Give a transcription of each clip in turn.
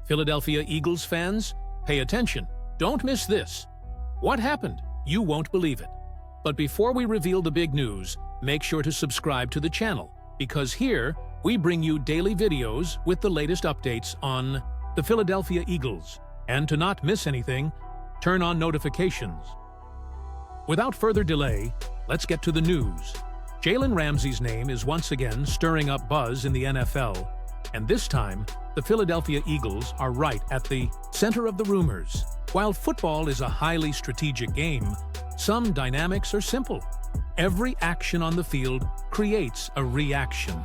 Philadelphia Eagles fans, pay attention. Don't miss this. What happened? You won't believe it. But before we reveal the big news, make sure to subscribe to the channel, because here we bring you daily videos with the latest updates on the Philadelphia Eagles. And to not miss anything, turn on notifications. Without further delay, let's get to the news. Jalen Ramsey's name is once again stirring up buzz in the NFL, and this time, the Philadelphia Eagles are right at the center of the rumors. While football is a highly strategic game, some dynamics are simple. Every action on the field creates a reaction.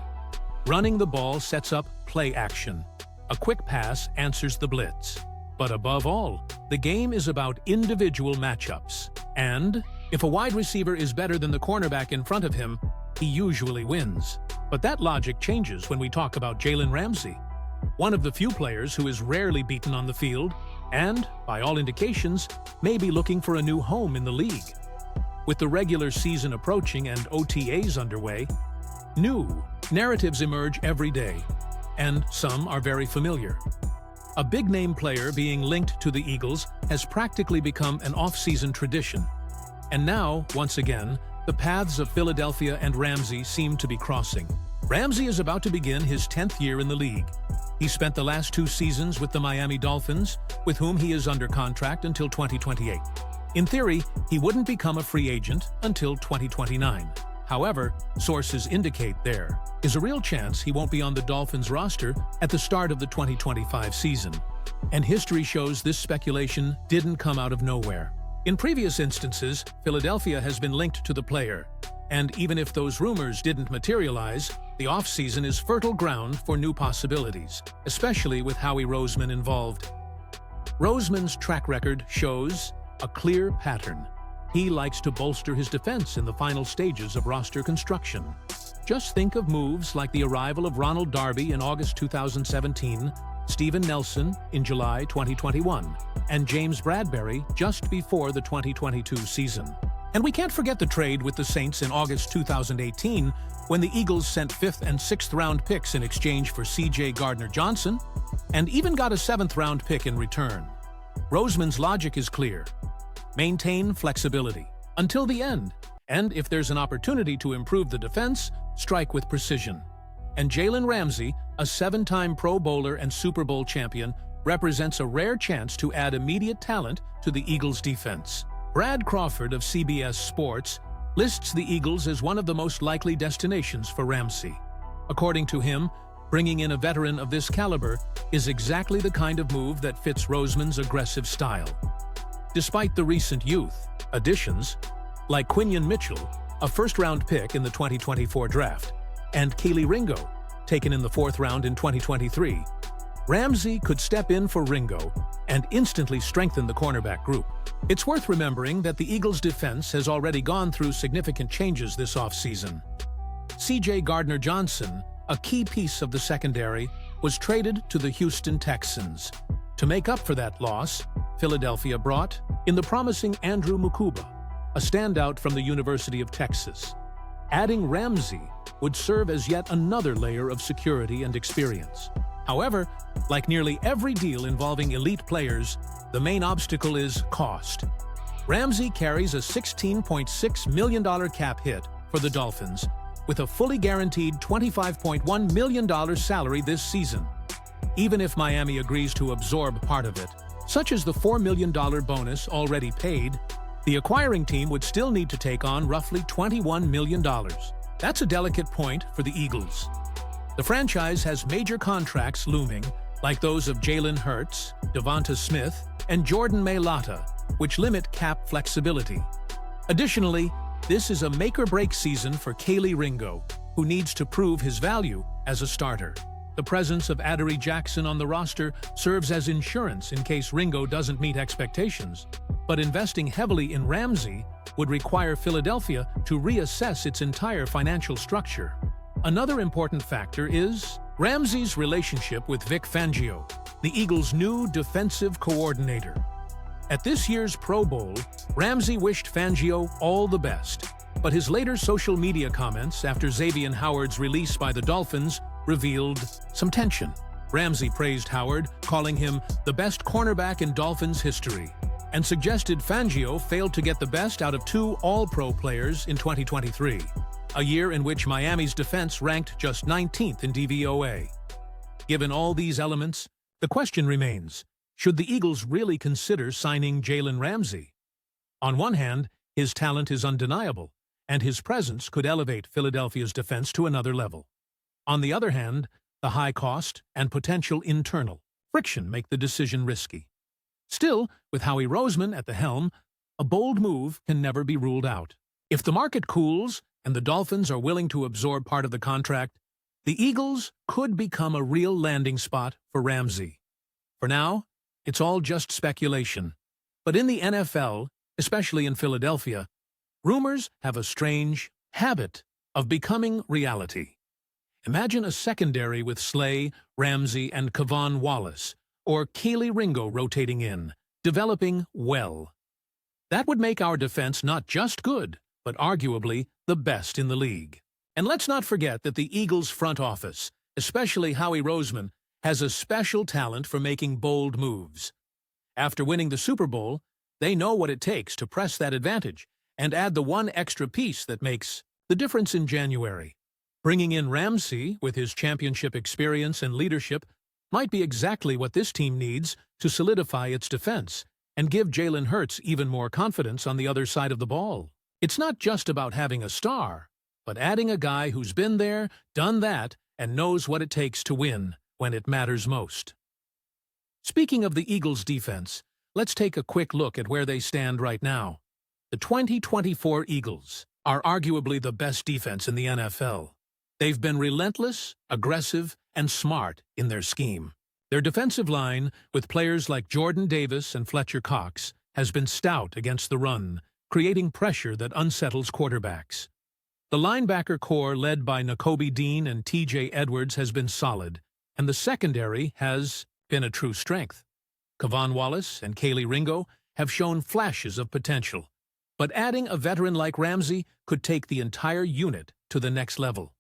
Running the ball sets up play action. A quick pass answers the blitz. But above all, the game is about individual matchups. And if a wide receiver is better than the cornerback in front of him, he usually wins. But that logic changes when we talk about Jalen Ramsey, one of the few players who is rarely beaten on the field and, by all indications, may be looking for a new home in the league. With the regular season approaching and OTAs underway, new narratives emerge every day, and some are very familiar. A big-name player being linked to the Eagles has practically become an off-season tradition. And now, once again, the paths of Philadelphia and Ramsey seem to be crossing. Ramsey is about to begin his 10th year in the league. He spent the last 2 seasons with the Miami Dolphins, with whom he is under contract until 2028. In theory, he wouldn't become a free agent until 2029. However, sources indicate there is a real chance he won't be on the Dolphins roster at the start of the 2025 season. And history shows this speculation didn't come out of nowhere. In previous instances, Philadelphia has been linked to the player, and even if those rumors didn't materialize, the offseason is fertile ground for new possibilities, especially with Howie Roseman involved. Roseman's track record shows a clear pattern. He likes to bolster his defense in the final stages of roster construction. Just think of moves like the arrival of Ronald Darby in August 2017, Steven Nelson in July 2021, and James Bradbury just before the 2022 season. And we can't forget the trade with the Saints in August 2018, when the Eagles sent 5th and 6th round picks in exchange for C.J. Gardner-Johnson, and even got a 7th round pick in return. Roseman's logic is clear. Maintain flexibility until the end, and if there's an opportunity to improve the defense, strike with precision. And Jalen Ramsey, a 7-time Pro Bowler and Super Bowl champion, represents a rare chance to add immediate talent to the Eagles' defense. Brad Crawford of CBS Sports lists the Eagles as one of the most likely destinations for Ramsey. According to him, bringing in a veteran of this caliber is exactly the kind of move that fits Roseman's aggressive style. Despite the recent youth additions, like Quinyon Mitchell, a first-round pick in the 2024 draft, and Kelee Ringo, taken in the 4th round in 2023, Ramsey could step in for Ringo and instantly strengthen the cornerback group. It's worth remembering that the Eagles' defense has already gone through significant changes this offseason. C.J. Gardner-Johnson, a key piece of the secondary, was traded to the Houston Texans. To make up for that loss, Philadelphia brought in the promising Andrew Mukuba, a standout from the University of Texas. Adding Ramsey would serve as yet another layer of security and experience. However, like nearly every deal involving elite players, the main obstacle is cost. Ramsey carries a $16.6 million cap hit for the Dolphins, with a fully guaranteed $25.1 million salary this season. Even if Miami agrees to absorb part of it, such as the $4 million bonus already paid, the acquiring team would still need to take on roughly $21 million. That's a delicate point for the Eagles. The franchise has major contracts looming, like those of Jalen Hurts, Devonta Smith, and Jordan Mailata, which limit cap flexibility. Additionally, this is a make-or-break season for Kelee Ringo, who needs to prove his value as a starter. The presence of Adoree Jackson on the roster serves as insurance in case Ringo doesn't meet expectations. But investing heavily in Ramsey would require Philadelphia to reassess its entire financial structure. Another important factor is Ramsey's relationship with Vic Fangio, the Eagles' new defensive coordinator. At this year's Pro Bowl, Ramsey wished Fangio all the best, but his later social media comments after Xavier Howard's release by the Dolphins revealed some tension. Ramsey praised Howard, calling him the best cornerback in Dolphins history, and suggested Fangio failed to get the best out of two All-Pro players in 2023, a year in which Miami's defense ranked just 19th in DVOA. Given all these elements, the question remains, should the Eagles really consider signing Jalen Ramsey? On one hand, his talent is undeniable, and his presence could elevate Philadelphia's defense to another level. On the other hand, the high cost and potential internal friction make the decision risky. Still, with Howie Roseman at the helm, a bold move can never be ruled out. If the market cools and the Dolphins are willing to absorb part of the contract, the Eagles could become a real landing spot for Ramsey. For now, it's all just speculation. But in the NFL, especially in Philadelphia, rumors have a strange habit of becoming reality. Imagine a secondary with Slay, Ramsey, and Kevon Wallace, or Kelee Ringo rotating in, developing well. That would make our defense not just good, but arguably the best in the league. And let's not forget that the Eagles' front office, especially Howie Roseman, has a special talent for making bold moves. After winning the Super Bowl, they know what it takes to press that advantage and add the one extra piece that makes the difference in January. Bringing in Ramsey, with his championship experience and leadership, might be exactly what this team needs to solidify its defense and give Jalen Hurts even more confidence on the other side of the ball. It's not just about having a star, but adding a guy who's been there, done that, and knows what it takes to win when it matters most. Speaking of the Eagles' defense, let's take a quick look at where they stand right now. The 2024 Eagles are arguably the best defense in the NFL. They've been relentless, aggressive, and smart in their scheme. Their defensive line, with players like Jordan Davis and Fletcher Cox, has been stout against the run, creating pressure that unsettles quarterbacks. The linebacker core led by Nakobe Dean and T.J. Edwards has been solid, and the secondary has been a true strength. Kevon Wallace and Kelee Ringo have shown flashes of potential, but adding a veteran like Ramsey could take the entire unit to the next level.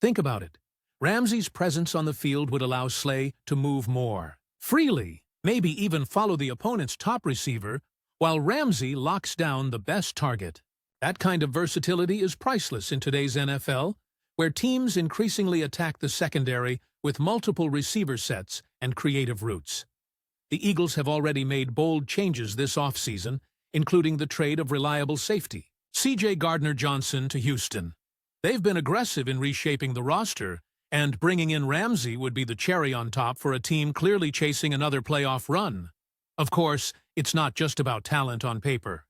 Think about it. Ramsey's presence on the field would allow Slay to move more freely, maybe even follow the opponent's top receiver, while Ramsey locks down the best target. That kind of versatility is priceless in today's NFL, where teams increasingly attack the secondary with multiple receiver sets and creative routes. The Eagles have already made bold changes this offseason, including the trade of reliable safety C.J. Gardner-Johnson to Houston. They've been aggressive in reshaping the roster, and bringing in Ramsey would be the cherry on top for a team clearly chasing another playoff run. Of course, it's not just about talent on paper.